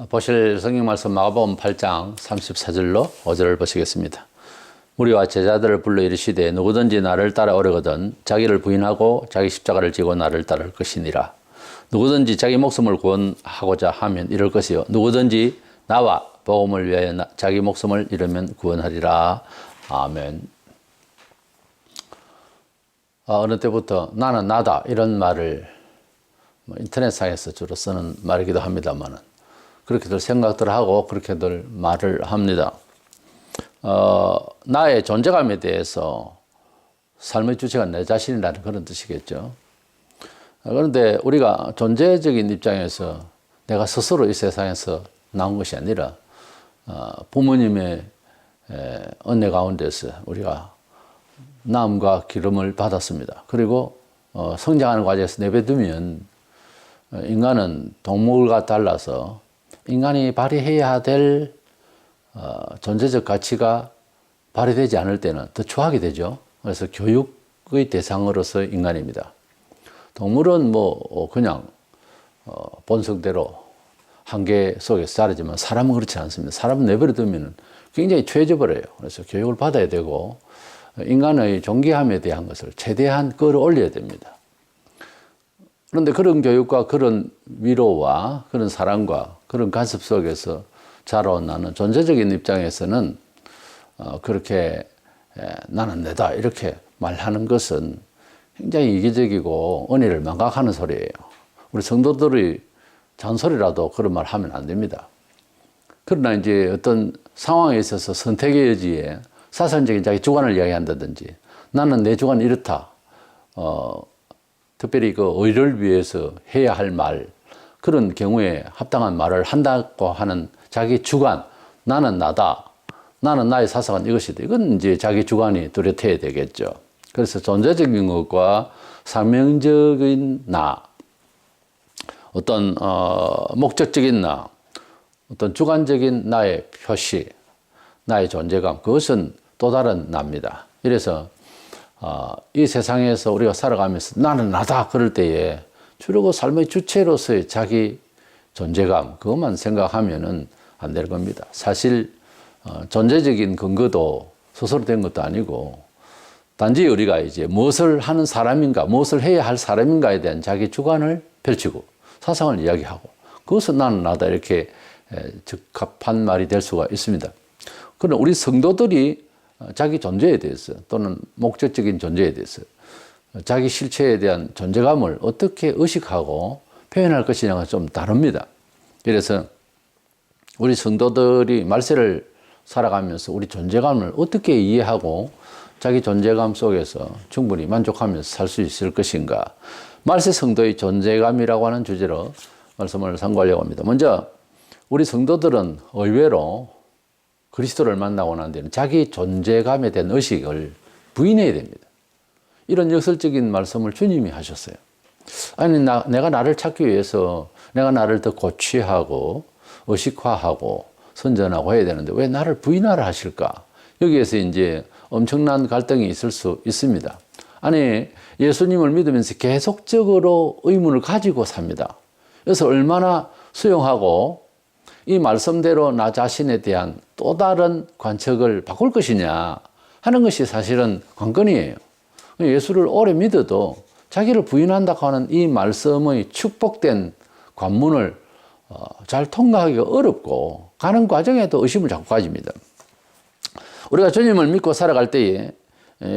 보실 성경 말씀 마가복음 8장 34절로 5절을 보시겠습니다. 무리와 제자들을 불러 이르시되 누구든지 나를 따라오려거든 자기를 부인하고 자기 십자가를 지고 나를 따를 것이니라. 누구든지 자기 목숨을 구원하고자 하면 이럴 것이요 누구든지 나와 복음을 위하여 자기 목숨을 잃으면 구원하리라. 아멘. 어느 때부터 나는 나다 이런 말을 인터넷상에서 주로 쓰는 말이기도 합니다만 그렇게들 생각들 하고 그렇게들 말을 합니다. 나의 존재감에 대해서 삶의 주체가 내 자신이라는 그런 뜻이겠죠. 그런데 우리가 존재적인 입장에서 내가 스스로 이 세상에서 나온 것이 아니라 부모님의 은혜 가운데서 우리가 남과 기름을 받았습니다. 그리고 성장하는 과정에서 내버두면 인간은 동물과 달라서 인간이 발휘해야 될 존재적 가치가 발휘되지 않을 때는 더 추하게 되죠. 그래서 교육의 대상으로서 인간입니다. 동물은 그냥 본성대로 한계 속에서 자라지만 사람은 그렇지 않습니다. 사람은 내버려 두면 굉장히 최해져 버려요. 그래서 교육을 받아야 되고 인간의 존귀함에 대한 것을 최대한 끌어올려야 됩니다. 그런데 그런 교육과 그런 위로와 그런 사랑과 그런 간섭 속에서 자라온 나는 존재적인 입장에서는 그렇게 나는 내다 이렇게 말하는 것은 굉장히 이기적이고 은혜를 망각하는 소리예요. 우리 성도들이 잔소리라도 그런 말 하면 안 됩니다. 그러나 이제 어떤 상황에 있어서 선택의 여지에 사선적인 자기 주관을 이야기한다든지 나는 내 주관이 이렇다. 특별히 그 의를 위해서 해야 할 말, 그런 경우에 합당한 말을 한다고 하는 자기 주관, 나는 나다, 나는 나의 사상은 이것이다. 이건 이제 자기 주관이 뚜렷해야 되겠죠. 그래서 존재적인 것과 사명적인 나, 어떤 목적적인 나, 어떤 주관적인 나의 표시, 나의 존재감, 그것은 또 다른 나입니다. 이래서 이 세상에서 우리가 살아가면서 나는 나다 그럴 때에 주로 그 삶의 주체로서의 자기 존재감 그것만 생각하면은 안 될 겁니다. 사실 존재적인 근거도 스스로 된 것도 아니고 단지 우리가 이제 무엇을 하는 사람인가 무엇을 해야 할 사람인가에 대한 자기 주관을 펼치고 사상을 이야기하고 그것은 나는 나다 이렇게 적합한 말이 될 수가 있습니다. 그러나 우리 성도들이 자기 존재에 대해서 또는 목적적인 존재에 대해서 자기 실체에 대한 존재감을 어떻게 의식하고 표현할 것이냐가 좀 다릅니다. 그래서 우리 성도들이 말세를 살아가면서 우리 존재감을 어떻게 이해하고 자기 존재감 속에서 충분히 만족하면서 살 수 있을 것인가. 말세 성도의 존재감이라고 하는 주제로 말씀을 상고하려고 합니다. 먼저 우리 성도들은 의외로 그리스도를 만나고 난 뒤에는 자기 존재감에 대한 의식을 부인해야 됩니다. 이런 역설적인 말씀을 주님이 하셨어요. 아니 내가 나를 찾기 위해서 내가 나를 더 고취하고 의식화하고 선전하고 해야 되는데 왜 나를 부인하라 하실까? 여기에서 이제 엄청난 갈등이 있을 수 있습니다. 아니 예수님을 믿으면서 계속적으로 의문을 가지고 삽니다. 그래서 얼마나 수용하고 이 말씀대로 나 자신에 대한 또 다른 관측을 바꿀 것이냐 하는 것이 사실은 관건이에요. 예수를 오래 믿어도 자기를 부인한다고 하는 이 말씀의 축복된 관문을 잘 통과하기가 어렵고 가는 과정에도 의심을 자꾸 가집니다. 우리가 주님을 믿고 살아갈 때에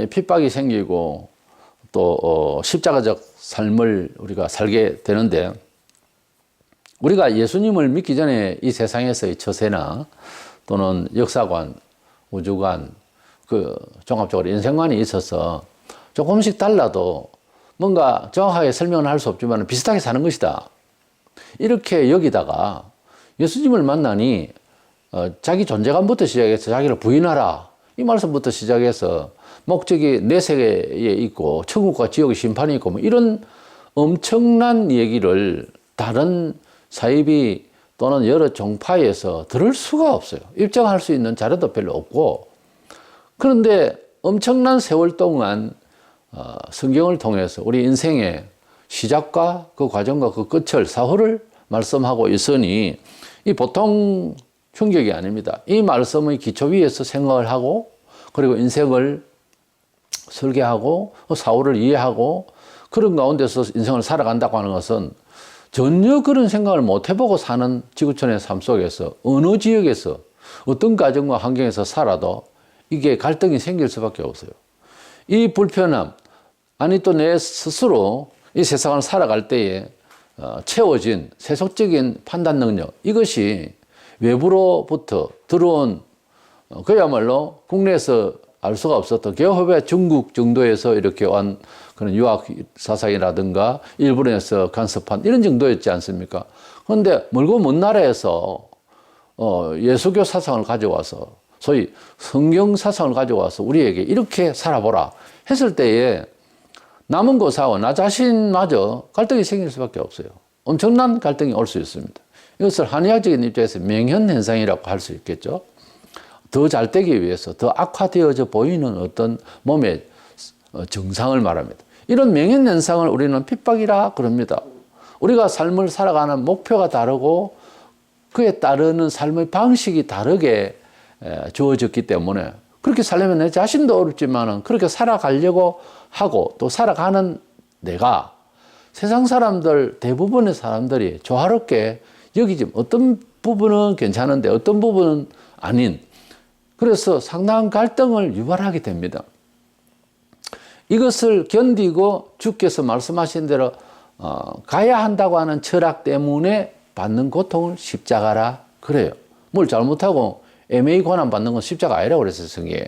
핍박이 생기고 또 십자가적 삶을 우리가 살게 되는데 우리가 예수님을 믿기 전에 이 세상에서의 처세나 또는 역사관, 우주관, 종합적으로 인생관이 있어서 조금씩 달라도 뭔가 정확하게 설명은 할 수 없지만 비슷하게 사는 것이다. 이렇게 여기다가 예수님을 만나니 자기 존재감부터 시작해서 자기를 부인하라. 이 말씀부터 시작해서 목적이 내 세계에 있고 천국과 지옥의 심판이 있고 이런 엄청난 얘기를 다른 사이비 또는 여러 종파에서 들을 수가 없어요. 입증할 수 있는 자료도 별로 없고 그런데 엄청난 세월 동안 성경을 통해서 우리 인생의 시작과 그 과정과 그 끝을 사후를 말씀하고 있으니 이 보통 충격이 아닙니다. 이 말씀의 기초 위에서 생각을 하고 그리고 인생을 설계하고 사후를 이해하고 그런 가운데서 인생을 살아간다고 하는 것은 전혀 그런 생각을 못 해보고 사는 지구촌의 삶 속에서 어느 지역에서 어떤 가정과 환경에서 살아도 이게 갈등이 생길 수밖에 없어요. 이 불편함, 아니 또 내 스스로 이 세상을 살아갈 때에 채워진 세속적인 판단 능력, 이것이 외부로부터 들어온 그야말로 국내에서 알 수가 없었던 개업의 중국 정도에서 이렇게 온 그런 유학 사상이라든가 일본에서 간섭한 이런 정도였지 않습니까? 그런데 멀고 먼 나라에서 예수교 사상을 가져와서 소위 성경 사상을 가져와서 우리에게 이렇게 살아보라 했을 때에 남은 고사와 나 자신마저 갈등이 생길 수밖에 없어요. 엄청난 갈등이 올 수 있습니다. 이것을 한의학적인 입장에서 명현현상이라고 할 수 있겠죠. 더 잘 되기 위해서 더 악화되어져 보이는 어떤 몸의 증상을 말합니다. 이런 명현현상을 우리는 핍박이라 그럽니다. 우리가 삶을 살아가는 목표가 다르고 그에 따르는 삶의 방식이 다르게 주어졌기 때문에 그렇게 살려면 내 자신도 어렵지만은 그렇게 살아가려고 하고 또 살아가는 내가 세상 사람들 대부분의 사람들이 조화롭게 여기지 어떤 부분은 괜찮은데 어떤 부분은 아닌, 그래서 상당한 갈등을 유발하게 됩니다. 이것을 견디고 주께서 말씀하신 대로 가야 한다고 하는 철학 때문에 받는 고통을 십자가라 그래요. 뭘 잘못하고 애매히 고난받는 건 십자가 아니라고 그랬어요, 성경에.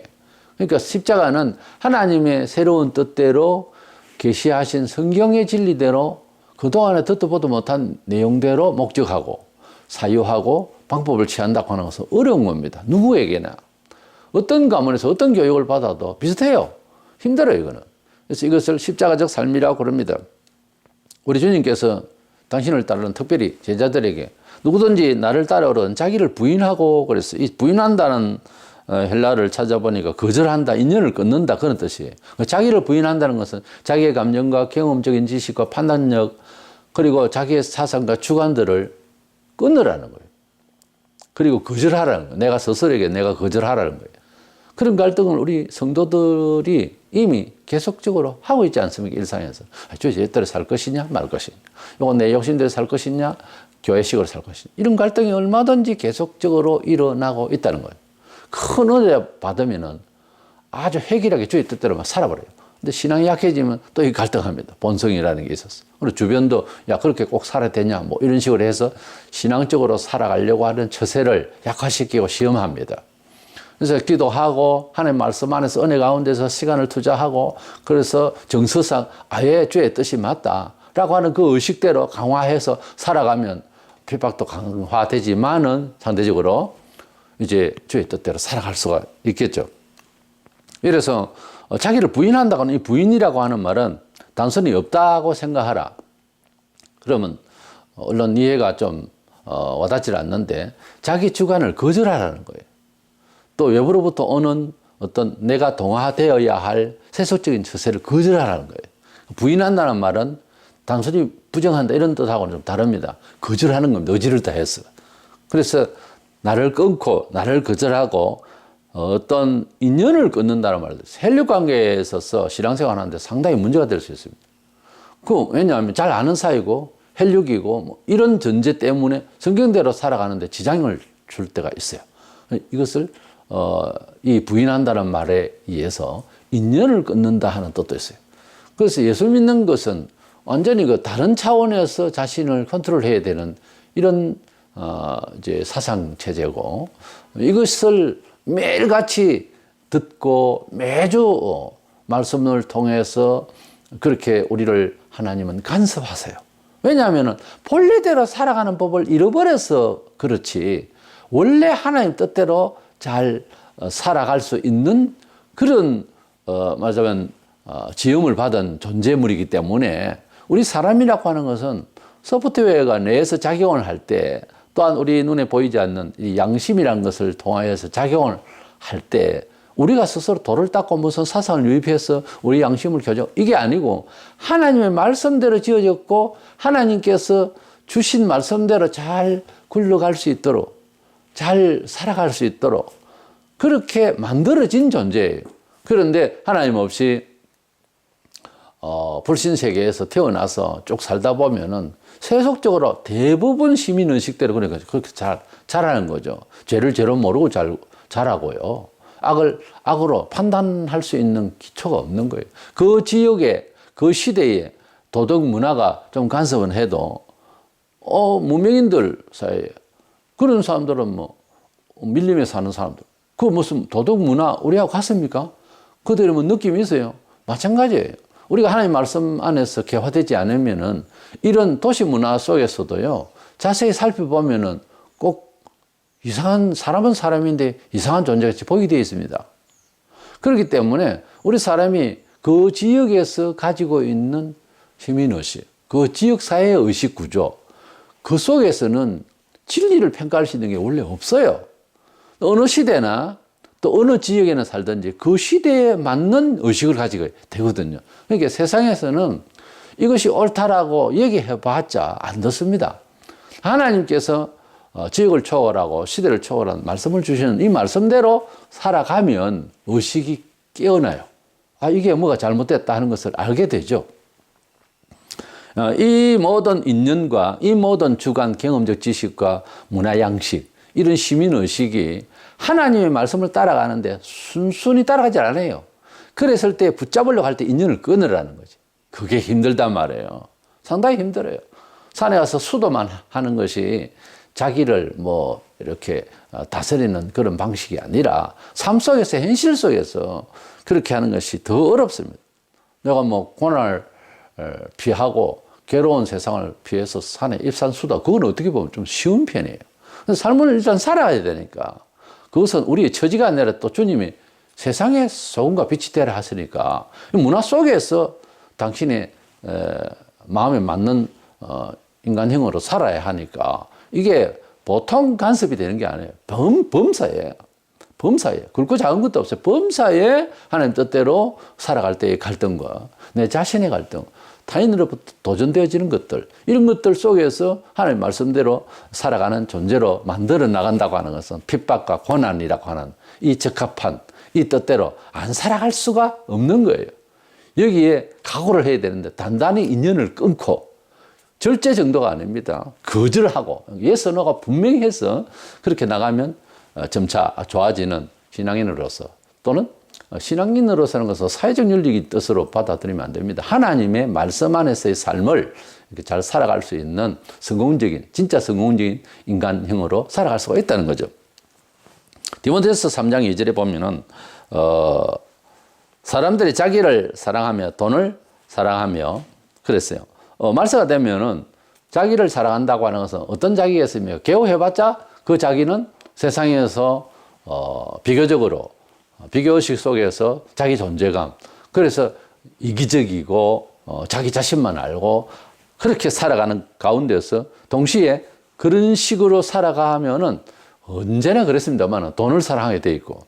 그러니까 십자가는 하나님의 새로운 뜻대로 계시하신 성경의 진리대로 그동안에 듣도 보도 못한 내용대로 목적하고 사유하고 방법을 취한다고 하는 것은 어려운 겁니다. 누구에게나. 어떤 가문에서 어떤 교육을 받아도 비슷해요. 힘들어요, 이거는. 그래서 이것을 십자가적 삶이라고 그럽니다. 우리 주님께서 당신을 따르는 특별히 제자들에게 누구든지 나를 따르거든 자기를 부인하고 그랬어요. 이 부인한다는 헬라를 찾아보니까 거절한다, 인연을 끊는다 그런 뜻이에요. 자기를 부인한다는 것은 자기의 감정과 경험적인 지식과 판단력 그리고 자기의 사상과 주관들을 끊으라는 거예요. 그리고 거절하라는 거예요. 내가 스스로에게 내가 거절하라는 거예요. 그런 갈등을 우리 성도들이 이미 계속적으로 하고 있지 않습니까? 일상에서. 저 제대로 살 것이냐 말 것이냐. 이거 내 욕심대로 살 것이냐 교회식으로 살 것이냐. 이런 갈등이 얼마든지 계속적으로 일어나고 있다는 거예요. 큰 은혜 받으면은 아주 획일하게 주의 뜻대로만 살아버려요. 근데 신앙이 약해지면 또 이 갈등합니다. 본성이라는 게 있었어. 그리고 주변도 야 그렇게 꼭 살아야 되냐 뭐 이런 식으로 해서 신앙적으로 살아가려고 하는 처세를 약화시키고 시험합니다. 그래서 기도하고 하나님 말씀 안에서 은혜 가운데서 시간을 투자하고 그래서 정서상 아예 주의 뜻이 맞다라고 하는 그 의식대로 강화해서 살아가면 핍박도 강화되지만은 상대적으로 이제 주의 뜻대로 살아갈 수가 있겠죠. 이래서 자기를 부인한다고는 이 부인이라고 하는 말은 단순히 없다고 생각하라. 그러면 얼른 이해가 좀 와닿지 않는데 자기 주관을 거절하라는 거예요. 또 외부로부터 오는 어떤 내가 동화되어야 할 세속적인 처세를 거절하라는 거예요. 부인한다는 말은 단순히 부정한다 이런 뜻하고는 좀 다릅니다. 거절하는 겁니다. 의지를 다해서. 그래서 나를 끊고 나를 거절하고 어떤 인연을 끊는다는 말이에요. 혈육 관계에 있어서 신앙생활 하는데 상당히 문제가 될 수 있습니다. 왜냐하면 잘 아는 사이고 혈육이고 뭐 이런 전제 때문에 성경대로 살아가는데 지장을 줄 때가 있어요. 이것을 이 부인한다는 말에 의해서 인연을 끊는다 하는 뜻도 있어요. 그래서 예수 믿는 것은 완전히 그 다른 차원에서 자신을 컨트롤해야 되는 이런 이제 사상 체제고 이것을 매일같이 듣고 매주 말씀을 통해서 그렇게 우리를 하나님은 간섭하세요. 왜냐하면 본래대로 살아가는 법을 잃어버려서 그렇지 원래 하나님 뜻대로 잘 살아갈 수 있는 그런 말하자면 지음을 받은 존재물이기 때문에 우리 사람이라고 하는 것은 소프트웨어가 뇌에서 작용을 할 때 또한 우리 눈에 보이지 않는 이 양심이라는 것을 통하여서 작용을 할 때 우리가 스스로 돌을 닦고 무슨 사상을 유입해서 우리 양심을 교정 이게 아니고 하나님의 말씀대로 지어졌고 하나님께서 주신 말씀대로 잘 굴러갈 수 있도록, 잘 살아갈 수 있도록 그렇게 만들어진 존재예요. 그런데 하나님 없이 불신 세계에서 태어나서 쭉 살다 보면은 세속적으로 대부분 시민 의식대로 그러니까 그렇게 자라는 거죠. 죄를 죄로 모르고 자라고요. 악을 악으로 판단할 수 있는 기초가 없는 거예요. 그 지역에, 그 시대에 도덕 문화가 좀 간섭은 해도 무명인들 사이에 그런 사람들은 뭐 밀림에 사는 사람들 그 무슨 도덕 문화 우리하고 같습니까? 그들은 뭐 느낌이 있어요. 마찬가지예요. 우리가 하나님 말씀 안에서 개화되지 않으면은 이런 도시 문화 속에서도요, 자세히 살펴보면은 꼭 이상한, 사람은 사람인데 이상한 존재같이 보이게 되어 있습니다. 그렇기 때문에 우리 사람이 그 지역에서 가지고 있는 시민의식, 그 지역사회의 의식 구조, 그 속에서는 진리를 평가할 수 있는 게 원래 없어요. 어느 시대나 또 어느 지역에는 살든지 그 시대에 맞는 의식을 가지고 되거든요. 그러니까 세상에서는 이것이 옳다라고 얘기해 봤자 안 듣습니다. 하나님께서 지역을 초월하고 시대를 초월한 말씀을 주시는 이 말씀대로 살아가면 의식이 깨어나요. 이게 뭐가 잘못됐다 하는 것을 알게 되죠. 이 모든 인연과 이 모든 주관 경험적 지식과 문화 양식, 이런 시민의식이 하나님의 말씀을 따라가는데 순순히 따라가지 않아요. 그랬을 때 붙잡으려고 할 때 인연을 끊으라는 거지. 그게 힘들단 말이에요. 상당히 힘들어요. 산에 가서 수도만 하는 것이 자기를 뭐 이렇게 다스리는 그런 방식이 아니라 삶 속에서, 현실 속에서 그렇게 하는 것이 더 어렵습니다. 내가 뭐 고난을 피하고 괴로운 세상을 피해서 산에 입산수다. 그건 어떻게 보면 좀 쉬운 편이에요. 삶을 일단 살아야 되니까. 그것은 우리의 처지가 아니라 또 주님이 세상에 소금과 빛이 되라 하시니까 문화 속에서 당신의 마음에 맞는 인간형으로 살아야 하니까 이게 보통 간섭이 되는 게 아니에요. 범사예요. 범사예요. 굵고 작은 것도 없어요. 범사에 하나님 뜻대로 살아갈 때의 갈등과 내 자신의 갈등, 타인으로부터 도전되어지는 것들, 이런 것들 속에서 하나님 말씀대로 살아가는 존재로 만들어 나간다고 하는 것은 핍박과 고난이라고 하는 이 적합한 이 뜻대로 안 살아갈 수가 없는 거예요. 여기에 각오를 해야 되는데 단단히 인연을 끊고 절제 정도가 아닙니다. 거절하고 예선호가 분명히 해서 그렇게 나가면 점차 좋아지는 신앙인으로서 또는 신앙인으로서는 것은 사회적 윤리의 뜻으로 받아들이면 안 됩니다. 하나님의 말씀 안에서의 삶을 이렇게 잘 살아갈 수 있는 성공적인, 진짜 성공적인 인간형으로 살아갈 수가 있다는 거죠. 디모데후서 3장 2절에 보면은 사람들이 자기를 사랑하며 돈을 사랑하며 그랬어요. 말세가 되면은 자기를 사랑한다고 하는 것은 어떤 자기겠습니까? 개호해봤자 그 자기는 세상에서 비교적으로 비교의식 속에서 자기 존재감, 그래서 이기적이고 자기 자신만 알고 그렇게 살아가는 가운데서 동시에 그런 식으로 살아가면은 언제나 그랬습니다만 돈을 사랑하게 돼 있고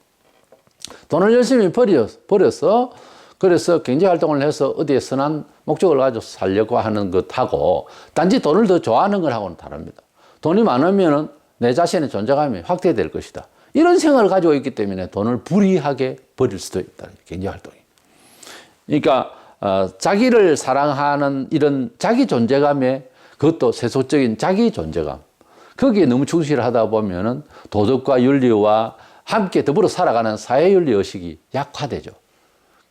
돈을 열심히 버려서 그래서 경제활동을 해서 어디에 선한 목적을 가지고 살려고 하는 것하고 단지 돈을 더 좋아하는 것하고는 다릅니다. 돈이 많으면은 내 자신의 존재감이 확대될 것이다. 이런 생각을 가지고 있기 때문에 돈을 불이하게 버릴 수도 있다. 경제활동이. 그러니까 자기를 사랑하는 이런 자기 존재감에 그것도 세속적인 자기 존재감 거기에 너무 충실하다 보면은 도덕과 윤리와 함께 더불어 살아가는 사회윤리 의식이 약화되죠.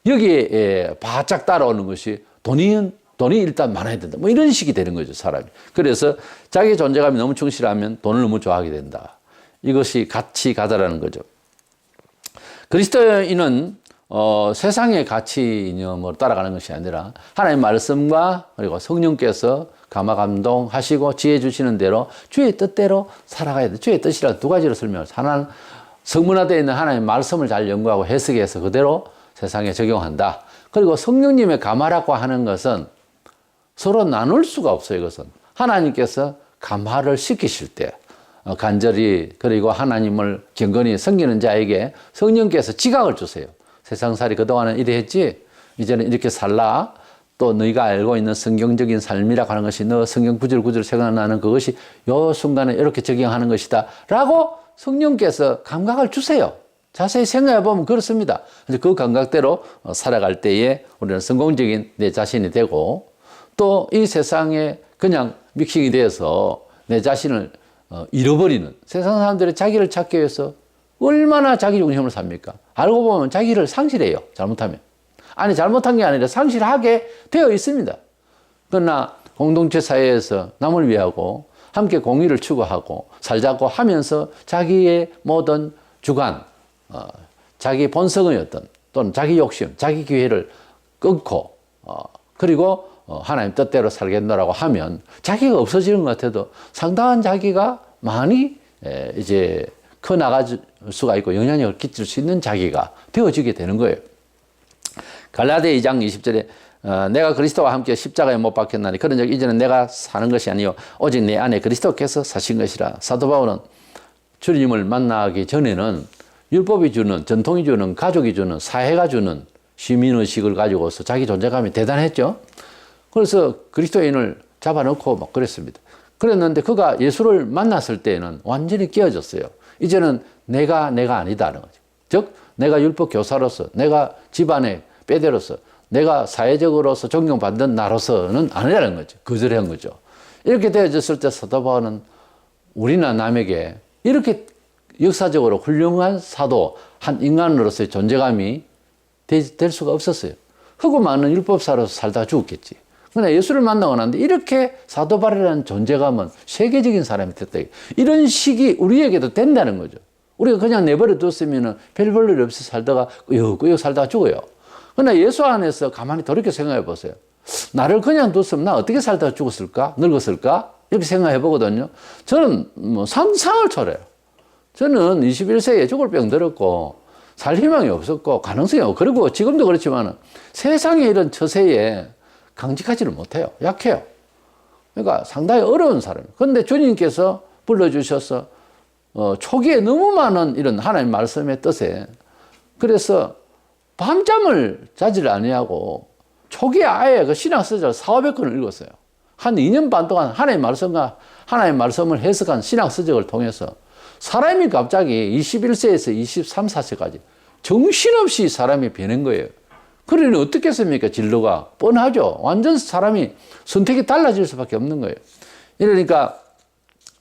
여기에 바짝 따라오는 것이 돈이 일단 많아야 된다. 뭐 이런 식이 되는 거죠, 사람이. 그래서 자기 존재감이 너무 충실하면 돈을 너무 좋아하게 된다. 이것이 같이 가다라는 거죠. 그리스도인은 세상의 가치 이념으로 따라가는 것이 아니라 하나님의 말씀과 그리고 성령께서 감화 감동하시고 지혜 주시는 대로 주의 뜻대로 살아가야 돼. 주의 뜻이라 두 가지로 설명해요. 하나는 성문화되어 있는 하나님의 말씀을 잘 연구하고 해석해서 그대로 세상에 적용한다. 그리고 성령님의 감화라고 하는 것은 서로 나눌 수가 없어요. 이것은 하나님께서 감화를 시키실 때 간절히 그리고 하나님을 경건히 섬기는 자에게 성령께서 지각을 주세요. 세상살이 그동안은 이래 했지 이제는 이렇게 살라. 또 너희가 알고 있는 성경적인 삶이라고 하는 것이 너 성경 구절구절 생각나는 그것이 요 순간에 이렇게 적용하는 것이다 라고 성령께서 감각을 주세요. 자세히 생각해 보면 그렇습니다. 그 감각대로 살아갈 때에 우리는 성공적인 내 자신이 되고 또 이 세상에 그냥 믹싱이 되어서 내 자신을 잃어버리는 세상 사람들이 자기를 찾기 위해서 얼마나 자기 중심으로 삽니까? 알고 보면 자기를 상실해요. 잘못하면. 아니 잘못한 게 아니라 상실하게 되어 있습니다. 그러나 공동체 사회에서 남을 위하고 함께 공의를 추구하고 살자고 하면서 자기의 모든 주관, 자기 본성의 어떤 또는 자기 욕심, 자기 기회를 끊고 그리고 하나님 뜻대로 살겠노라고 하면 자기가 없어지는 것 같아도 상당한 자기가 많이 이제 커 나갈 수가 있고 영향력을 끼칠 수 있는 자기가 되어지게 되는 거예요. 갈라디아 2장 20절에 내가 그리스도와 함께 십자가에 못 박혔나니 그런 적 이제는 내가 사는 것이 아니요 오직 내 안에 그리스도께서 사신 것이라. 사도 바울은 주님을 만나기 전에는 율법이 주는, 전통이 주는, 가족이 주는, 사회가 주는 시민의식을 가지고서 자기 존재감이 대단했죠. 그래서 그리스도인을 잡아놓고 막 그랬습니다. 그랬는데 그가 예수를 만났을 때에는 완전히 깨어졌어요. 이제는 내가 아니다는 거죠. 즉 내가 율법 교사로서, 내가 집안의 빼대로서, 내가 사회적으로서 존경받는 나로서는 아니라는 거죠. 거절한 거죠. 이렇게 되어졌을 때 사도 바울은 우리나 남에게 이렇게 역사적으로 훌륭한 사도, 한 인간으로서의 존재감이 될 수가 없었어요. 흑고 많은 율법사로서 살다가 죽었겠지. 그러나 예수를 만나고 났는데 이렇게 사도 바울이라는 존재감은 세계적인 사람이 됐다. 이런 식이 우리에게도 된다는 거죠. 우리가 그냥 내버려 뒀으면 별 볼일 없이 살다가 꾸역꾸역 살다가 죽어요. 그러나 예수 안에서 가만히 돌이켜 생각해 보세요. 나를 그냥 뒀으면 나 어떻게 살다가 죽었을까? 늙었을까? 이렇게 생각해 보거든요. 저는 상상을 초래해요. 저는 21세기에 죽을 병 들었고 살 희망이 없었고 가능성이 없고 그리고 지금도 그렇지만 세상의 이런 처세에 강직하지를 못해요. 약해요. 그러니까 상당히 어려운 사람이에요. 그런데 주님께서 불러주셔서 초기에 너무 많은 이런 하나님 말씀의 뜻에 그래서 밤잠을 자지를 아니하고 초기에 아예 그 신학서적을 400권을 읽었어요. 한 2년 반 동안 하나님 말씀을 해석한 신학서적을 통해서 사람이 갑자기 21세에서 23, 4세까지 정신없이 사람이 변한 거예요. 그러니 어떻게 했습니까? 진로가 뻔하죠. 완전 사람이 선택이 달라질 수밖에 없는 거예요. 이러니까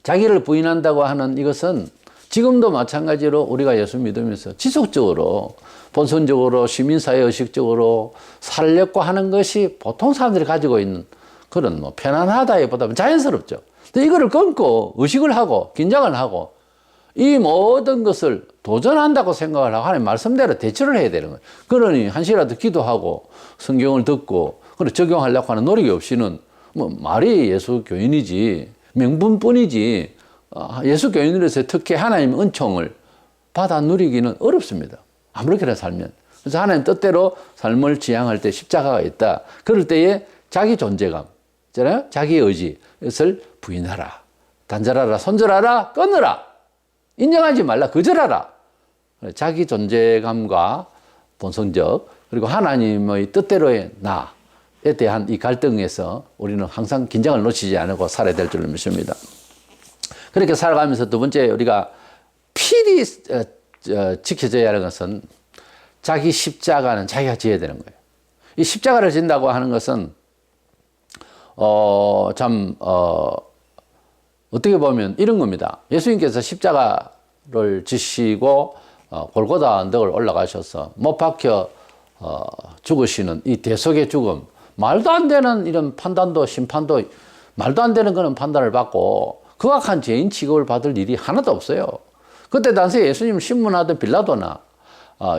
자기를 부인한다고 하는 이것은 지금도 마찬가지로 우리가 예수 믿으면서 지속적으로 본선적으로 시민사회 의식적으로 살려고 하는 것이 보통 사람들이 가지고 있는 그런 편안하다기보다는 자연스럽죠. 근데 이거를 끊고 의식을 하고 긴장을 하고 이 모든 것을 도전한다고 생각을 하고 하나님 말씀대로 대처를 해야 되는 거예요. 그러니 한 시라도 기도하고 성경을 듣고 그리고 적용하려고 하는 노력이 없이는 말이 예수 교인이지 명분뿐이지 예수 교인으로서 특히 하나님의 은총을 받아 누리기는 어렵습니다. 아무렇게나 살면. 그래서 하나님 뜻대로 삶을 지향할 때 십자가가 있다. 그럴 때에 자기 존재감, 있잖아요? 자기 의지, 이것을 부인하라. 단절하라, 손절하라, 끊으라. 인정하지 말라, 거절하라. 자기 존재감과 본성적 그리고 하나님의 뜻대로의 나에 대한 이 갈등에서 우리는 항상 긴장을 놓치지 않고 살아야 될 줄 믿습니다. 그렇게 살아가면서 두 번째 우리가 필히 지켜져야 하는 것은 자기 십자가는 자기가 지어야 되는 거예요. 이 십자가를 진다고 하는 것은 어떻게 보면 이런 겁니다. 예수님께서 십자가를 지시고 골고다 언덕을 올라가셔서 못 박혀 죽으시는 이 대속의 죽음, 말도 안 되는 이런 판단도 심판도 말도 안 되는 그런 판단을 받고 극악한 죄인 취급을 받을 일이 하나도 없어요. 그때 당시에 예수님을 신문하던 빌라도나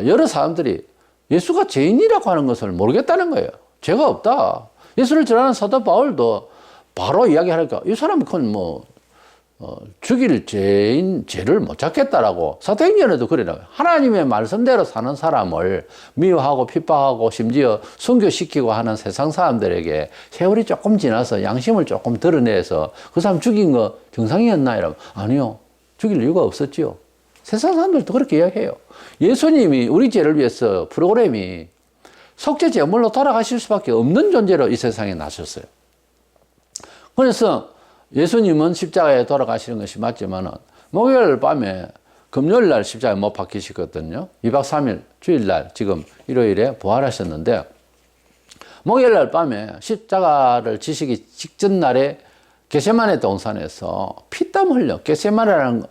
여러 사람들이 예수가 죄인이라고 하는 것을 모르겠다는 거예요. 죄가 없다. 예수를 전하는 사도 바울도 바로 이야기하니까 이 사람은 죽일 죄를 못 찾겠다라고 사도행전에도 그래요. 하나님의 말씀대로 사는 사람을 미워하고 핍박하고 심지어 순교시키고 하는 세상 사람들에게 세월이 조금 지나서 양심을 조금 드러내서 그 사람 죽인 거 정상이었나 이러면 아니요. 죽일 이유가 없었지요. 세상 사람들도 그렇게 이야기해요. 예수님이 우리 죄를 위해서 프로그램이 속죄 제물로 돌아가실 수밖에 없는 존재로 이 세상에 나셨어요. 그래서 예수님은 십자가에 돌아가시는 것이 맞지만은 목요일 밤에 금요일 날 십자가에 못 박히시거든요. 2박 3일 주일날 지금 일요일에 부활하셨는데 목요일 날 밤에 십자가를 지시기 직전 날에 겟세마네 동산에서 피땀 흘려 겟세마네라고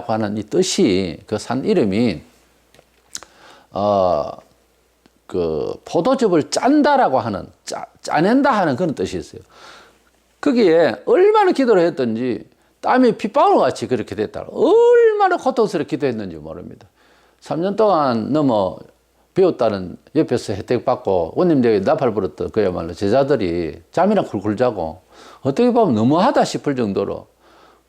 하는 이 뜻이 그 산 이름이 그 포도즙을 짠다라고 하는 짜낸다 하는 그런 뜻이 있어요. 거기에 얼마나 기도를 했던지 땀이 핏방울 같이 그렇게 됐다. 얼마나 고통스럽게 기도했는지 모릅니다. 3년 동안 넘어 배웠다는 옆에서 혜택 받고 원님들에게 나팔 불었던 그야말로 제자들이 잠이나 쿨쿨 자고 어떻게 보면 너무하다 싶을 정도로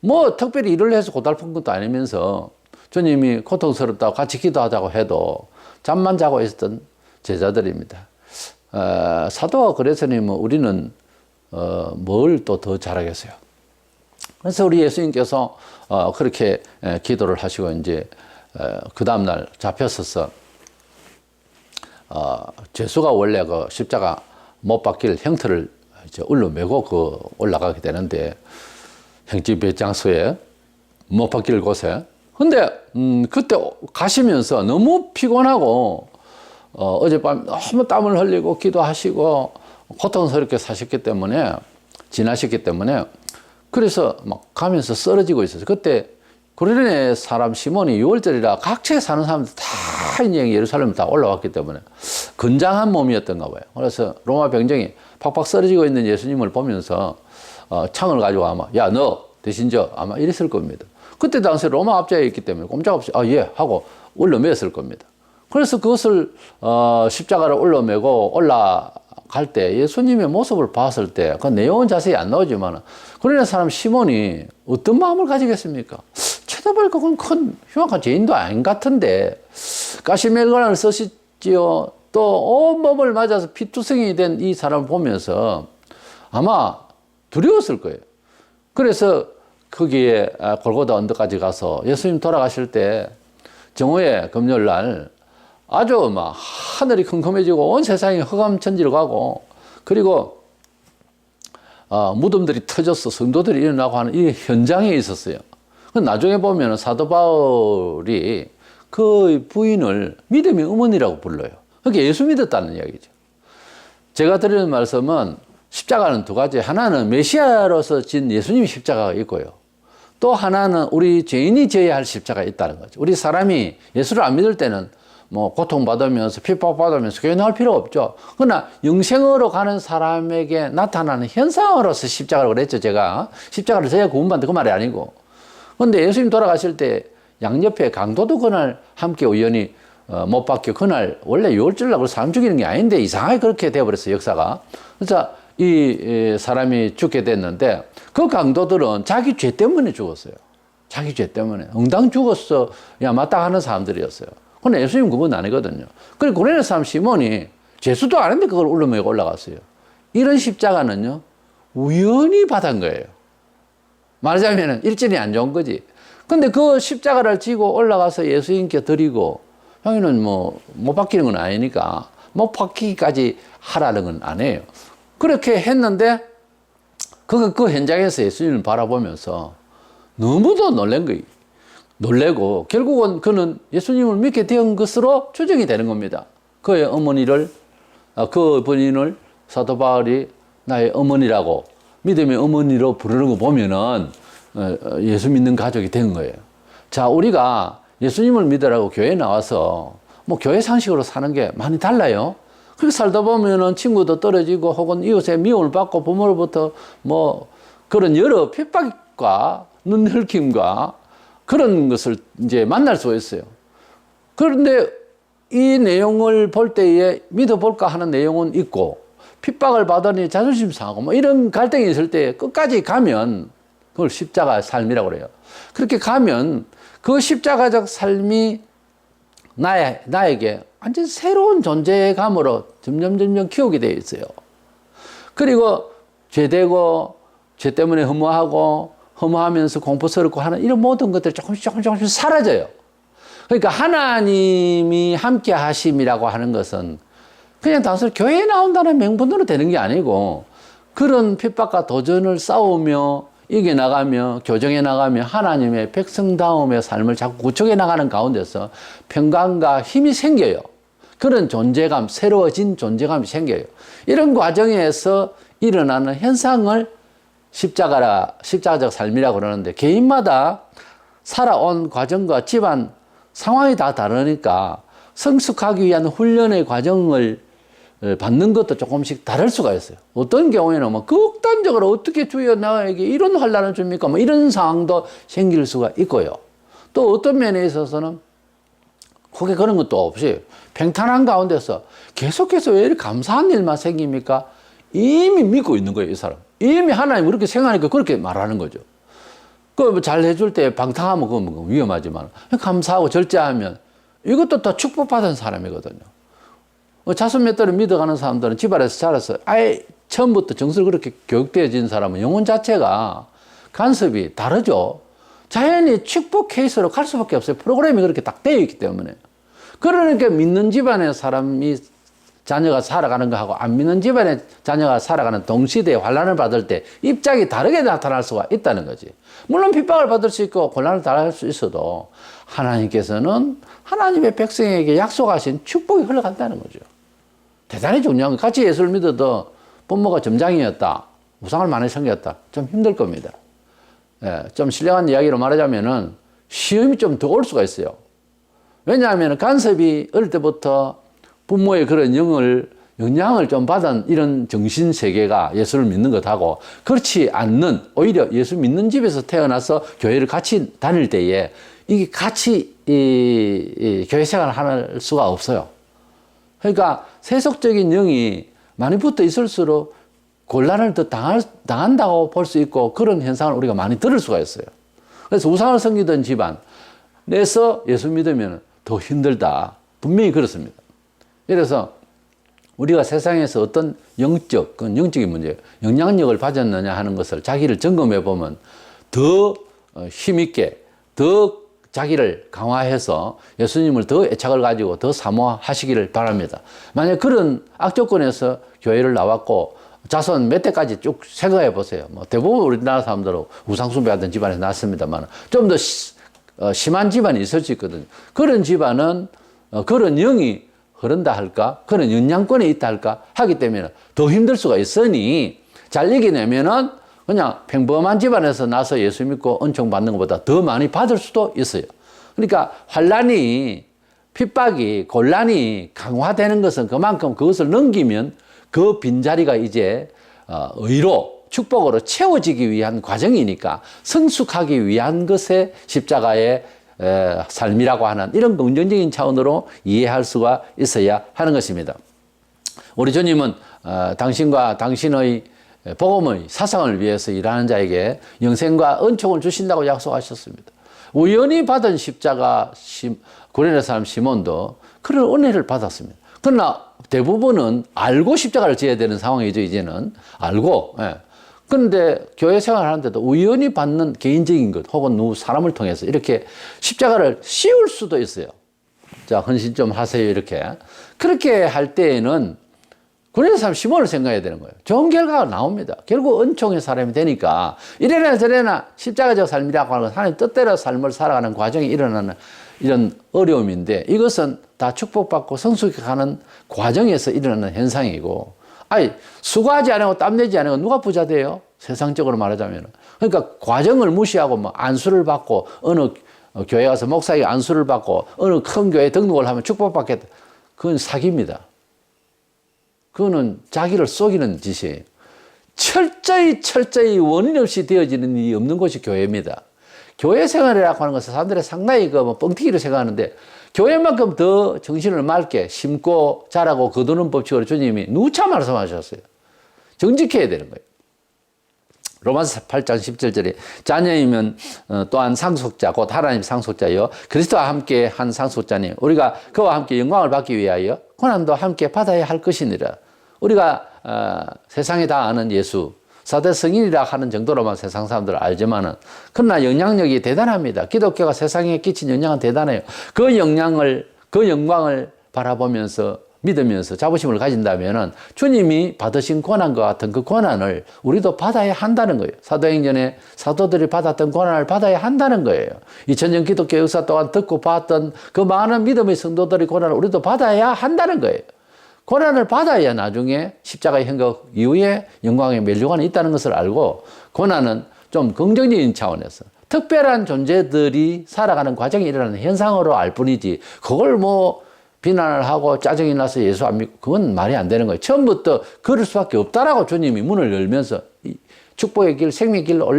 뭐 특별히 일을 해서 고달픈 것도 아니면서 주님이 고통스럽다고 같이 기도하자고 해도 잠만 자고 있었던 제자들입니다. 사도와 그레스님은 우리는 뭘 또 더 잘하겠어요. 그래서 우리 예수님께서 그렇게 기도를 하시고 이제 그 다음날 잡혔어서 죄수가 원래 그 십자가 못 박힐 형틀을 이제 울러매고 그 올라가게 되는데 형집 배장소에 못 박힐 곳에 근데 그때 가시면서 너무 피곤하고 어젯밤 너무 땀을 흘리고 기도하시고 고통스럽게 사셨기 때문에 지나셨기 때문에 그래서 막 가면서 쓰러지고 있었어요. 그때 구레네 사람 시몬이 6월절이라 각처에 사는 사람들 다 이제 예루살렘 다 올라왔기 때문에 건장한 몸이었던가 봐요. 그래서 로마 병정이 팍팍 쓰러지고 있는 예수님을 보면서 창을 가지고 아마 야 너 대신 저 아마 이랬을 겁니다. 그때 당시 로마 압제에 있기 때문에 꼼짝없이 예 하고 올려매었을 겁니다. 그래서 그것을 십자가를 올려매고 올라갈 때 예수님의 모습을 봤을 때 그 내용은 자세히 안 나오지만 그러나 사람 시몬이 어떤 마음을 가지겠습니까? 쳐다보니까 그건 큰 흉악한 죄인도 아닌 같은데 가시멜건을 쓰시지요. 또 온몸을 맞아서 피투성이 된 이 사람을 보면서 아마 두려웠을 거예요. 그래서 거기에 골고다 언덕까지 가서 예수님 돌아가실 때 정오에 금요일 날 아주 막 하늘이 컴컴해지고 온 세상이 허감천지로 가고 그리고 무덤들이 터져서 성도들이 일어나고 하는 이 현장에 있었어요. 나중에 보면 사도 바울이 그 부인을 믿음의 어머니라고 불러요. 그게 예수 믿었다는 이야기죠. 제가 드리는 말씀은 십자가는 두 가지. 하나는 메시아로서 진 예수님 십자가가 있고요. 또 하나는 우리 죄인이 져야 할 십자가가 있다는 거죠. 우리 사람이 예수를 안 믿을 때는 뭐 고통받으면서 핍박받으면서 교회 나올 필요 없죠. 그러나 영생으로 가는 사람에게 나타나는 현상으로서 십자가라고 그랬죠. 제가 십자가를 져야 구원받는다 그 말이 아니고. 그런데 예수님 돌아가실 때 양옆에 강도도 그날 함께 우연히 못 박혀 그날 원래 6월절이라고 사람 죽이는 게 아닌데 이상하게 그렇게 되어버렸어요. 역사가. 그래서 이 사람이 죽게 됐는데 그 강도들은 자기 죄 때문에 죽었어요. 자기 죄 때문에 응당 죽었어 야 마땅하는 사람들이었어요. 근데 예수님 그건 아니거든요. 그리고 구레네 사람 시몬이 죄수도 아닌데 그걸 울러매고 올라갔어요. 이런 십자가는요 우연히 받은 거예요. 말하자면 일진이 안 좋은 거지. 근데 그 십자가를 지고 올라가서 예수님께 드리고 형님은 뭐 못 박히는 건 아니니까 못 박히기까지 하라는 건 아니에요. 그렇게 했는데 그 현장에서 예수님을 바라보면서 너무도 놀란 거예요. 놀래고 결국은 그는 예수님을 믿게 된 것으로 추정이 되는 겁니다. 그의 어머니를 그 본인을 사도 바울이 나의 어머니라고 믿음의 어머니로 부르는 거 보면은 예수 믿는 가족이 된 거예요. 자, 우리가 예수님을 믿으라고 교회에 나와서 뭐 교회 상식으로 사는 게 많이 달라요. 그렇게 살다 보면은 친구도 떨어지고 혹은 이웃의 미움을 받고 부모로부터 뭐 그런 여러 핍박과 눈흘킴과 그런 것을 이제 만날 수 있어요. 그런데 이 내용을 볼 때에 믿어볼까 하는 내용은 있고 핍박을 받으니 자존심 상하고 뭐 이런 갈등이 있을 때 끝까지 가면 그걸 십자가 삶이라고 그래요. 그렇게 가면 그 십자가적 삶이 나에게 완전 새로운 존재감으로 점점 키우게 되어 있어요. 그리고 죄되고 죄 때문에 허무하면서 공포스럽고 하는 이런 모든 것들이 조금씩 사라져요. 그러니까 하나님이 함께 하심이라고 하는 것은 그냥 단순히 교회에 나온다는 명분으로 되는 게 아니고 그런 핍박과 도전을 싸우며 이겨나가며 교정해 나가며 하나님의 백성다움의 삶을 자꾸 구축해 나가는 가운데서 평강과 힘이 생겨요. 그런 존재감, 새로워진 존재감이 생겨요. 이런 과정에서 일어나는 현상을 십자가적 삶이라고 그러는데 개인마다 살아온 과정과 집안 상황이 다 다르니까 성숙하기 위한 훈련의 과정을 받는 것도 조금씩 다를 수가 있어요. 어떤 경우에는 뭐 극단적으로 어떻게 주여 나에게 이런 환난을 줍니까? 뭐 이런 상황도 생길 수가 있고요. 또 어떤 면에 있어서는 크게 그런 것도 없이 평탄한 가운데서 계속해서 왜 이렇게 감사한 일만 생깁니까? 이미 믿고 있는 거예요, 이 사람. 이미 하나님 그렇게 생각하니까 그렇게 말하는 거죠. 그 잘 해줄 때 방탕하면 그건 위험하지만 감사하고 절제하면 이것도 다 축복받은 사람이거든요. 자손 몇代을 믿어가는 사람들은 집안에서 자라서 아예 처음부터 정서를 그렇게 교육되어진 사람은 영혼 자체가 간섭이 다르죠. 자연히 축복 케이스로 갈 수밖에 없어요. 프로그램이 그렇게 딱 되어 있기 때문에. 그러니까 믿는 집안의 사람이 자녀가 살아가는 거하고 안 믿는 집안의 자녀가 살아가는 동시대에 환난을 받을 때 입장이 다르게 나타날 수가 있다는 거지. 물론 핍박을 받을 수 있고 곤란을 당할 수 있어도 하나님께서는 하나님의 백성에게 약속하신 축복이 흘러간다는 거죠. 대단히 중요한 거. 같이 예수를 믿어도 부모가 점장이었다, 우상을 많이 섬겼다, 좀 힘들 겁니다. 예, 좀 신령한 이야기로 말하자면은 시험이 좀 더 올 수가 있어요. 왜냐하면 간섭이 어릴 때부터 부모의 그런 영향을 좀 받은 이런 정신세계가 예수를 믿는 것하고 그렇지 않는 오히려 예수 믿는 집에서 태어나서 교회를 같이 다닐 때에 이게 같이 교회 생활을 할 수가 없어요. 그러니까 세속적인 영이 많이 붙어 있을수록 곤란을 더 당한다고 볼 수 있고 그런 현상을 우리가 많이 들을 수가 있어요. 그래서 우상을 섬기던 집안에서 예수 믿으면 더 힘들다. 분명히 그렇습니다. 그래서 우리가 세상에서 어떤 그건 영적인 문제예요. 영향력을 받았느냐 하는 것을 자기를 점검해 보면 더 힘있게, 더 자기를 강화해서 예수님을 더 애착을 가지고 더 사모하시기를 바랍니다. 만약 그런 악조건에서 교회를 나왔고 자손 몇 대까지 쭉 생각해 보세요. 뭐 대부분 우리나라 사람들은 우상숭배하던 집안에서 났습니다만 좀 더 심한 집안이 있을 수 있거든요. 그런 집안은 그런 영이 흐른다 할까? 그런 영향권이 있다 할까? 하기 때문에 더 힘들 수가 있으니 잘 이겨내면은 그냥 평범한 집안에서 나서 예수 믿고 은총 받는 것보다 더 많이 받을 수도 있어요. 그러니까 환난이, 핍박이, 곤란이 강화되는 것은 그만큼 그것을 넘기면 그 빈자리가 이제 의로, 축복으로 채워지기 위한 과정이니까 성숙하기 위한 것에 십자가의 삶이라고 하는 이런 긍정적인 차원으로 이해할 수가 있어야 하는 것입니다. 우리 주님은 당신과 당신의 복음의 사상을 위해서 일하는 자에게 영생과 은총을 주신다고 약속하셨습니다. 우연히 받은 십자가 구레네 사람 시몬도 그런 은혜를 받았습니다. 그러나 대부분은 알고 십자가를 져야 되는 상황이죠. 이제는 알고. 그런데 교회 생활하는데도 우연히 받는 개인적인 것 혹은 누구 사람을 통해서 이렇게 십자가를 씌울 수도 있어요. 자, 헌신 좀 하세요. 이렇게. 그렇게 할 때에는 구레네 사람 시몬을 생각해야 되는 거예요. 좋은 결과가 나옵니다. 결국 은총의 사람이 되니까 이래나 저래나 십자가적 삶이라고 하는 건 하나님 뜻대로 삶을 살아가는 과정이 일어나는 이런 어려움인데 이것은 다 축복받고 성숙해가는 과정에서 일어나는 현상이고 수고하지 않고 땀내지 않고 누가 부자 돼요? 세상적으로 말하자면. 그러니까 과정을 무시하고 뭐 안수를 받고 어느 교회 가서 목사에게 안수를 받고 어느 큰 교회에 등록을 하면 축복받겠다. 그건 사기입니다. 그거는 자기를 속이는 짓이에요. 철저히 원인 없이 되어지는 일이 없는 곳이 교회입니다. 교회 생활이라고 하는 것은 사람들이 상당히 뻥튀기로 생각하는데 교회만큼 더 정신을 맑게 심고 자라고 거두는 법칙으로 주님이 누차 말씀하셨어요. 정직해야 되는 거예요. 로마서 8장 17절에 자녀이면 또한 상속자 곧 하나님 상속자여 그리스도와 함께 한 상속자니 우리가 그와 함께 영광을 받기 위하여 고난도 함께 받아야 할 것이니라. 우리가 세상에 다 아는 예수 사대 성인이라 하는 정도로만 세상 사람들은 알지만은 그러나 영향력이 대단합니다. 기독교가 세상에 끼친 영향은 대단해요. 그 영광을 바라보면서 믿으면서 자부심을 가진다면은 주님이 받으신 고난과 같은 그 고난을 우리도 받아야 한다는 거예요. 사도행전에 사도들이 받았던 고난을 받아야 한다는 거예요. 2000년 기독교 역사 동안 듣고 봤던 그 많은 믿음의 성도들의 고난을 우리도 받아야 한다는 거예요. 고난을 받아야 나중에 십자가의 행각 이후에 영광의 멸류관이 있다는 것을 알고, 고난은 좀 긍정적인 차원에서 특별한 존재들이 살아가는 과정이 일어나는 현상으로 알 뿐이지, 그걸 뭐 비난을 하고 짜증이 나서 예수 안 믿고, 그건 말이 안 되는 거예요. 처음부터 그럴 수밖에 없다라고 주님이 문을 열면서 축복의 길, 생명의 길로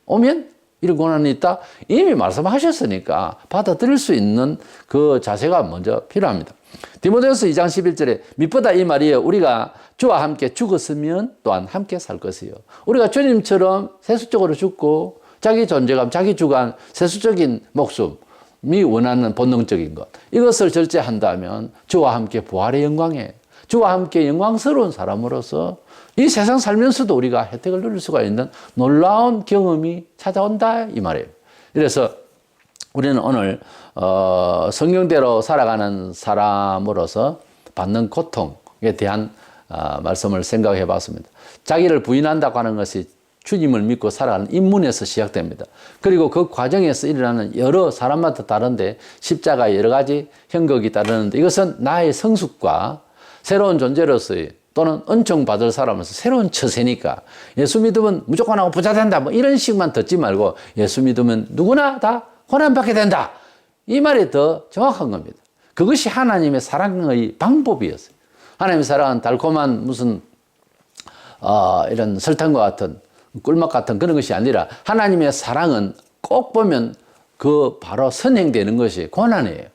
오면 이런 고난이 있다 이미 말씀하셨으니까 받아들일 수 있는 그 자세가 먼저 필요합니다. 디모데후서 2장 11절에 밑보다 이 말이에요. 우리가 주와 함께 죽었으면 또한 함께 살 것이요. 우리가 주님처럼 세수적으로 죽고 자기 존재감, 자기 주관, 세수적인 목숨이 원하는 본능적인 것, 이것을 절제한다면 주와 함께 부활의 영광에, 주와 함께 영광스러운 사람으로서 이 세상 살면서도 우리가 혜택을 누릴 수가 있는 놀라운 경험이 찾아온다 이 말이에요. 그래서 우리는 오늘 성경대로 살아가는 사람으로서 받는 고통에 대한 말씀을 생각해 봤습니다. 자기를 부인한다고 하는 것이 주님을 믿고 살아가는 입문에서 시작됩니다. 그리고 그 과정에서 일어나는 여러 사람마다 다른데 십자가의 여러 가지 형극이 따르는데, 이것은 나의 성숙과 새로운 존재로서의 또는 은총 받을 사람으로서 새로운 처세니까, 예수 믿으면 무조건 하고 부자 된다 뭐 이런 식만 듣지 말고, 예수 믿으면 누구나 다 고난받게 된다, 이 말이 더 정확한 겁니다. 그것이 하나님의 사랑의 방법이었어요. 하나님의 사랑은 달콤한 무슨 이런 설탕과 같은 꿀맛 같은 그런 것이 아니라, 하나님의 사랑은 꼭 보면 그 바로 선행되는 것이 고난이에요.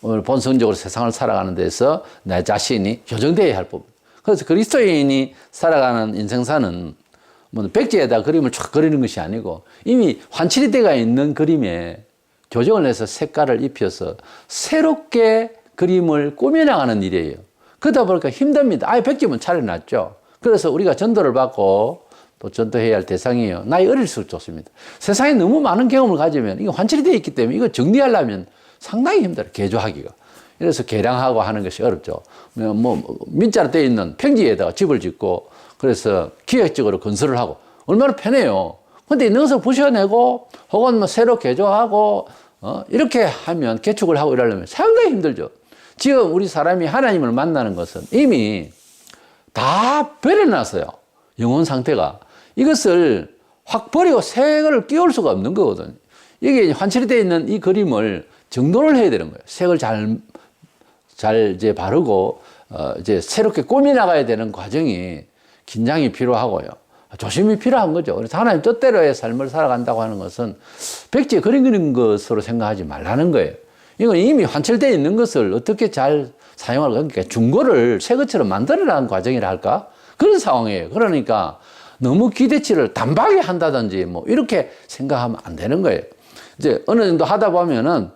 오늘 본성적으로 세상을 살아가는 데서 내 자신이 교정되어야 할 부분. 그래서 그리스도인이 살아가는 인생사는 뭐 백지에다 그림을 쫙 그리는 것이 아니고, 이미 환칠이 되어 있는 그림에 교정을 해서 색깔을 입혀서 새롭게 그림을 꾸며나가는 일이에요. 그러다 보니까 힘듭니다. 아예 백지면 차려놨죠. 그래서 우리가 전도를 받고 또 전도해야 할 대상이에요. 나이 어릴수록 좋습니다. 세상에 너무 많은 경험을 가지면 이거 환칠이 되어 있기 때문에 이거 정리하려면 상당히 힘들어요. 개조하기가. 그래서 개량하고 하는 것이 어렵죠. 뭐 민자로 되어 있는 평지에다가 집을 짓고, 그래서 기획적으로 건설을 하고 얼마나 편해요. 근데 있는 것을 부셔내고 혹은 뭐 새로 개조하고 이렇게 하면, 개축을 하고 이러려면 상당히 힘들죠. 지금 우리 사람이 하나님을 만나는 것은 이미 다 버려놨어요. 영혼 상태가. 이것을 확 버리고 새 거를 끼울 수가 없는 거거든요. 이게 환칠이 되어 있는 이 그림을 정돈을 해야 되는 거예요. 색을 잘 이제 바르고 이제 새롭게 꾸미 나가야 되는 과정이, 긴장이 필요하고요. 조심이 필요한 거죠. 그래서 하나님 뜻대로의 삶을 살아간다고 하는 것은 백지에 그리는 것으로 생각하지 말라는 거예요. 이건 이미 환칠되어 있는 것을 어떻게 잘 사용할까? 그러니까 중고를 새 것처럼 만들어나가는 과정이라 할까? 그런 상황이에요. 그러니까 너무 기대치를 단박에 한다든지 뭐 이렇게 생각하면 안 되는 거예요. 이제 어느 정도 하다 보면은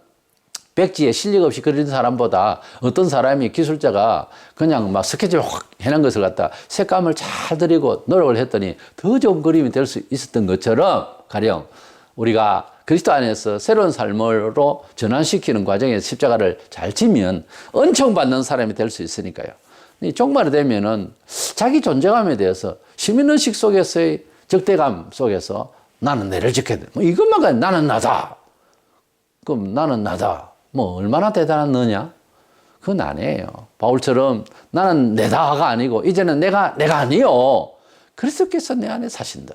백지에 실력 없이 그리는 사람보다 어떤 사람이 기술자가 그냥 막 스케치를 확 해놓은 것을 갖다 색감을 잘 들이고 노력을 했더니 더 좋은 그림이 될 수 있었던 것처럼, 가령 우리가 그리스도 안에서 새로운 삶으로 전환시키는 과정에서 십자가를 잘 지면 은총받는 사람이 될 수 있으니까요. 이 종말이 되면은 자기 존재감에 대해서 시민의식 속에서의 적대감 속에서 나는 내를 지켜야 돼. 뭐 이것만 가지고 나는 나다. 그럼 나는 나다. 뭐 얼마나 대단한 너냐? 그건 아니에요. 바울처럼 나는 내다가 아니고 이제는 내가 아니요. 그리스도께서 내 안에 사신다.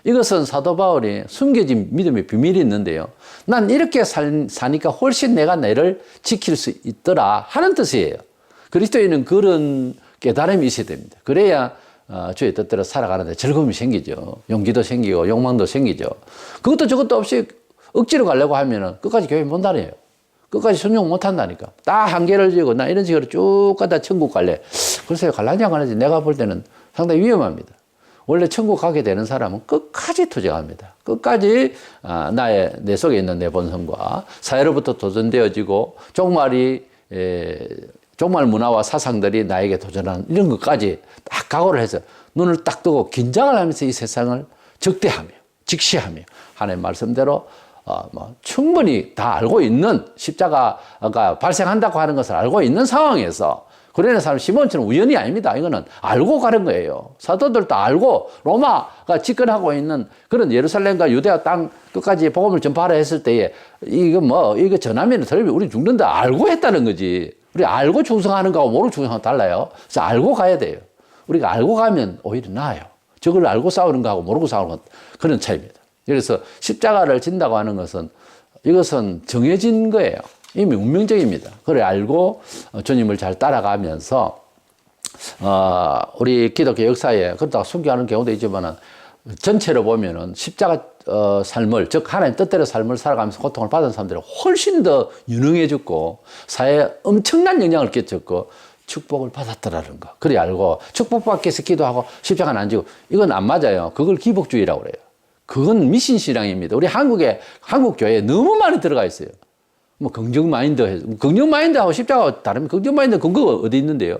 이것은 사도 바울이 숨겨진 믿음의 비밀이 있는데요. 난 이렇게 사니까 훨씬 내가 내를 지킬 수 있더라 하는 뜻이에요. 그리스도인은 그런 깨달음이 있어야 됩니다. 그래야 주의 뜻대로 살아가는데 즐거움이 생기죠. 용기도 생기고 욕망도 생기죠. 그것도 저것도 없이 억지로 가려고 하면 끝까지 교회 못 다녀요. 끝까지 순종 못 한다니까. 딱 한계를 지고 나 이런 식으로 쭉 가다 천국 갈래. 글쎄요, 갈라지 안 갈라지 내가 볼 때는 상당히 위험합니다. 원래 천국 가게 되는 사람은 끝까지 투쟁합니다. 끝까지 내 속에 있는 내 본성과 사회로부터 도전되어지고 종말 문화와 사상들이 나에게 도전하는 이런 것까지 딱 각오를 해서 눈을 딱 뜨고 긴장을 하면서 이 세상을 적대하며 직시하며 하나님 말씀대로 충분히 다 알고 있는, 십자가가 발생한다고 하는 것을 알고 있는 상황에서 그러는 사람 시몬처럼 우연이 아닙니다. 이거는 알고 가는 거예요. 사도들도 알고 로마가 집권하고 있는 그런 예루살렘과 유대아 땅 끝까지 복음을 전파하라 했을 때에 이거 전하면 우리 죽는다 알고 했다는 거지. 우리 알고 충성하는 거하고 모르고 충성하는 거 달라요. 그래서 알고 가야 돼요. 우리가 알고 가면 오히려 나아요. 저걸 알고 싸우는 거하고 모르고 싸우는 건 그런 차이입니다. 그래서 십자가를 진다고 하는 것은 이것은 정해진 거예요. 이미 운명적입니다. 그래 알고 주님을 잘 따라가면서 우리 기독교 역사에 그렇다고 순교하는 경우도 있지만은 전체로 보면은 십자가 삶을 즉 하나님 뜻대로 삶을 살아가면서 고통을 받은 사람들이 훨씬 더 유능해졌고 사회에 엄청난 영향을 끼쳤고 축복을 받았더라는 거. 그래 알고 축복받기 위해서 기도하고 십자가는 안 지고 이건 안 맞아요. 그걸 기복주의라고 그래요. 그건 미신 신앙입니다. 우리 한국 교회에 너무 많이 들어가 있어요. 뭐 긍정 마인드하고 십자가하고 다르면 긍정 마인드 근거가 어디 있는데요?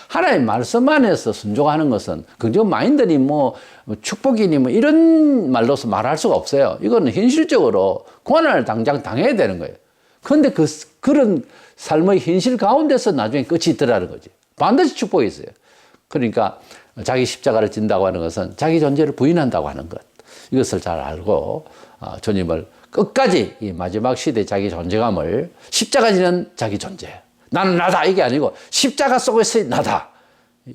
하나님 말씀 안에서 순종하는 것은 긍정 마인드니 뭐 축복이니 뭐 이런 말로서 말할 수가 없어요. 이거는 현실적으로 고난을 당장 당해야 되는 거예요. 그런데 그런 삶의 현실 가운데서 나중에 끝이 있더라는 거지. 반드시 축복이 있어요. 그러니까 자기 십자가를 진다고 하는 것은 자기 존재를 부인한다고 하는 것. 이것을 잘 알고 주님을 끝까지 이 마지막 시대 자기 존재감을 십자가 지는 자기 존재. 나는 나다 이게 아니고 십자가 속에서 나다.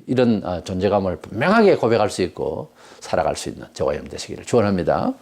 이런 존재감을 분명하게 고백할 수 있고 살아갈 수 있는 저와 여러분 되시기를 축원합니다.